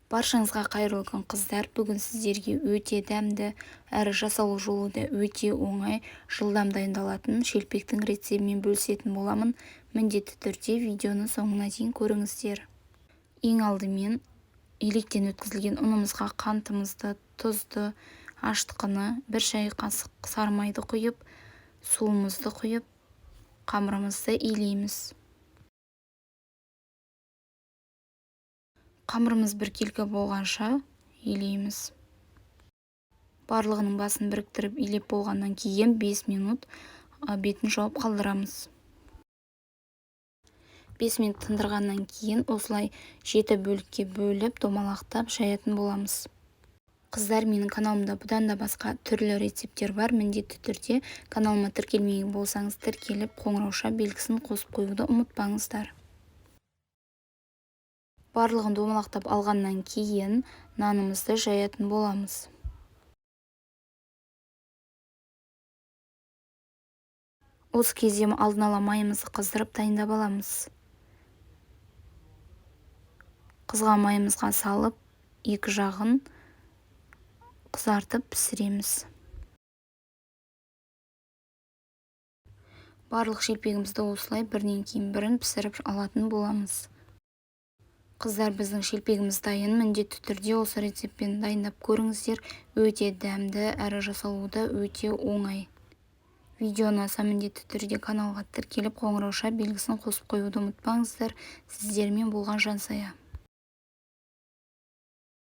Баршаңызға қайырлы күн қыздар. Бүгін сіздерге өте дәмді әрі жасалу жолы да өте оңай, жылдам дайындалатын шелпектің рецептімен бөлісетін боламын. Міндетті түрде видеоны соңына дейін көріңіздер. Ең алдымен електен өткізілген ұнымызға қантымызды, тұзды, аштықыны, 1 шай қасық сары майды құйып, суымызды құйып, қамырымызды илейміз. Қамырымыз біркелкі болғанша илейміз. Барлығының басын біріктіріп илеп болғаннан кейін 5 минут бетін жауып қалдырамыз. 5 минут тындырғаннан кейін осылай 7 бөлікке бөліп домалақтап жаятын боламыз. Қыздар, менің каналымда бұдан да басқа түрлі рецепттер бар. Міндетті түрде каналыма тіркелмеген болсаңыз тіркеліп қоңырауша белгісін қосып қоюды ұмытпаңыздар. Барлығын домалақтап алғаннан кейін нанымызды жаятын боламыз. Осы кезде алдын ала майымызды қыздырып дайындап аламыз. Қызған майымызға салып, екі жағын қызартып пісіреміз. Барлық шелпегімізді осылай бірінен кейін бірін пісіріп алатын боламыз. Қыздар, біздің шелпегіміз дайын. Міндетті түрде осы рецептпен дайындап көріңіздер. Өте дәмді әрі жасалуы да өте оңай. Видеоны ұнаса міндетті түрде каналға тіркеліп қоңырауша белгісін қосып қоюды ұмытпаңыздар. Сіздермен болған Жансая.